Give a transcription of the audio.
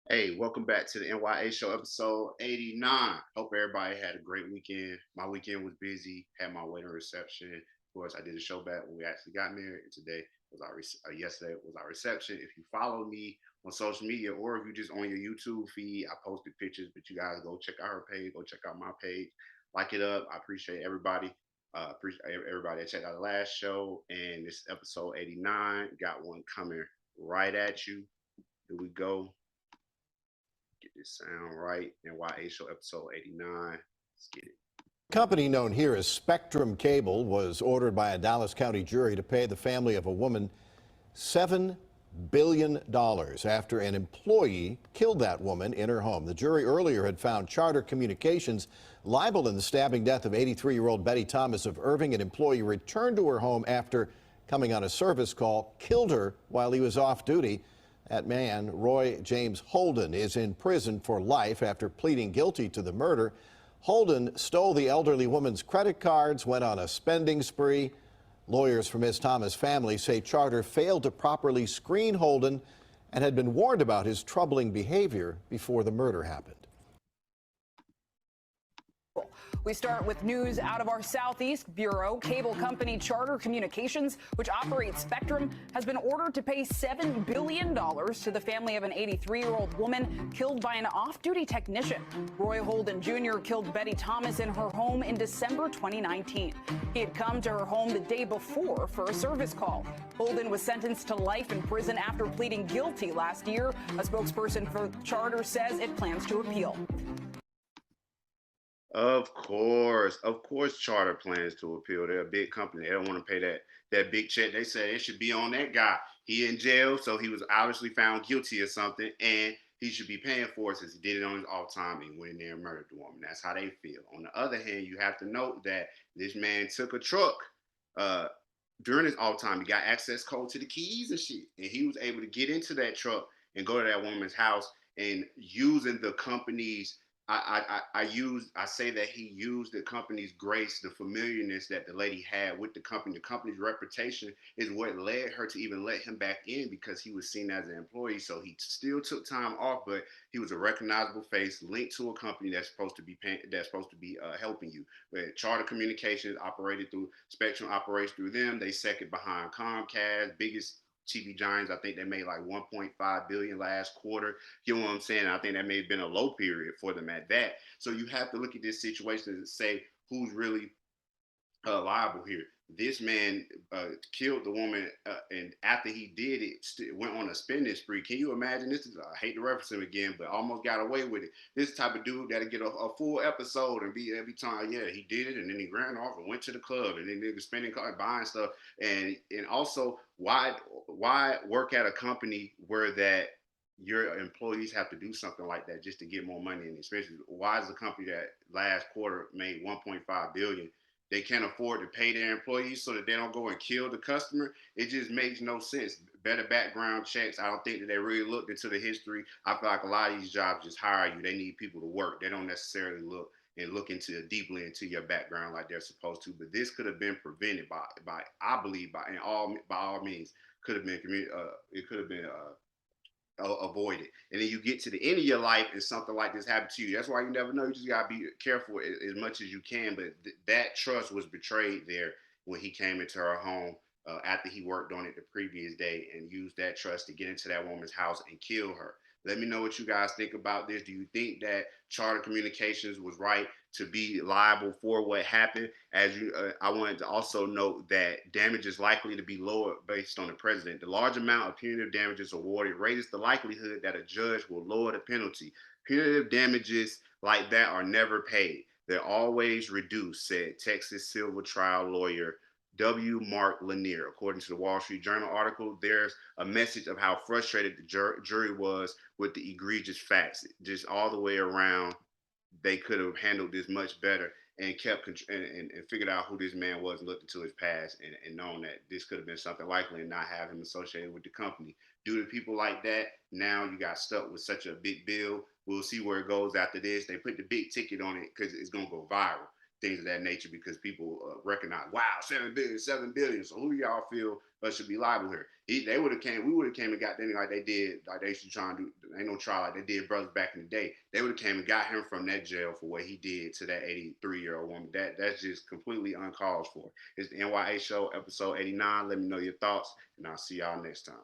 Hey, welcome back to the N.y.a show, episode 89. Hope everybody had a great weekend. My weekend was busy, had my wedding reception. Of course, I did a show back when we actually got married. And today was yesterday was our reception. If you follow me on social media or if you just on your YouTube feed, I posted pictures, but you guys go check out her page, go check out my page, like it up. I appreciate everybody. Appreciate everybody that checked out the last show, and this is episode 89. Got one coming right at you. Here we go. Get this sound right. N.y.a show episode 89. Let's get it. Company known here as Spectrum Cable was ordered by a Dallas County jury to pay the family of a woman $7 billion after an employee killed that woman in her home. The jury earlier had found Charter Communications liable in the stabbing death of 83-year-old Betty Thomas of Irving. An employee returned to her home after coming on a service call, killed her while he was off duty. That man, Roy James Holden, is in prison for life after pleading guilty to the murder. Holden stole the elderly woman's credit cards, went on a spending spree. Lawyers for Ms. Thomas' family say Charter failed to properly screen Holden and had been warned about his troubling behavior before the murder happened. We start with news out of our Southeast Bureau. Cable company Charter Communications, which operates Spectrum, has been ordered to pay $7 billion to the family of an 83-year-old woman killed by an off-duty technician. Roy Holden Jr. killed Betty Thomas in her home in December 2019. He had come to her home the day before for a service call. Holden was sentenced to life in prison after pleading guilty last year. A spokesperson for Charter says it plans to appeal. Of course, Charter plans to appeal. They're a big company. They don't want to pay that big check. They say it should be on that guy. He in jail, so he was obviously found guilty of something, and he should be paying for it since he did it on his off time and went in there and murdered the woman. That's how they feel. On the other hand, you have to note that this man took a truck uh, during his off time. He got access code to the keys and shit, and he was able to get into that truck and go to that woman's house and using the company's I say that he used the company's grace, the familiarness that the lady had with the company. The company's reputation is what led her to even let him back in because he was seen as an employee. So he still took time off, but he was a recognizable face linked to a company that's supposed to be helping you. But Charter Communications operated through Spectrum operates through them. They second behind Comcast, biggest TV giants. I think they made like 1.5 billion last quarter. You know what I'm saying? I think that may have been a low period for them at that. So you have to look at this situation and say who's really liable here. This man killed the woman, and after he did it, went on a spending spree. Can you imagine? This is I hate to reference him again, but almost got away with it. This type of dude got to get a full episode and be every time. Yeah, he did it, and then he ran off and went to the club, and then they were spending card buying stuff, and also why work at a company where that your employees have to do something like that just to get more money and expenses? Why is the company that last quarter made 1.5 billion, they can't afford to pay their employees so that they don't go and kill the customer? It just makes no sense. Better background checks. I don't think that they really looked into the history. I feel like a lot of these jobs just hire you. They need people to work. They don't necessarily look into deeply into your background like they're supposed to. But this could have been prevented by I believe by all means could have been it could have been avoid it. And then you get to the end of your life and something like this happened to you. That's why you never know. You just gotta be careful as much as you can. But that trust was betrayed there when he came into her home after he worked on it the previous day and used that trust to get into that woman's house and kill her. Let me know what you guys think about this. Do you think that Charter Communications was right to be liable for what happened? I wanted to also note that damage is likely to be lower based on the president. The large amount of punitive damages awarded raises the likelihood that a judge will lower the penalty. Punitive damages like that are never paid. They're always reduced, said Texas civil trial lawyer W. Mark Lanier. According to the Wall Street Journal article, there's a message of how frustrated the jury was with the egregious facts. Just all the way around, they could have handled this much better and kept and figured out who this man was and looked into his past and known that this could have been something likely and not have him associated with the company. Due to people like that, now you got stuck with such a big bill. We'll see where it goes after this. They put the big ticket on it because it's going to go viral. things of that nature, because people recognize, wow, 7 billion, 7 billion. So who y'all feel should be liable here? They would have came, we would have came and got them like they did, like they should try and do. Ain't no trial like they did brothers back in the day. They would have came and got him from that jail for what he did to that 83-year-old woman. That's just completely uncalled for. It's the N.y.a show, episode 89. Let me know your thoughts, and I'll see y'all next time.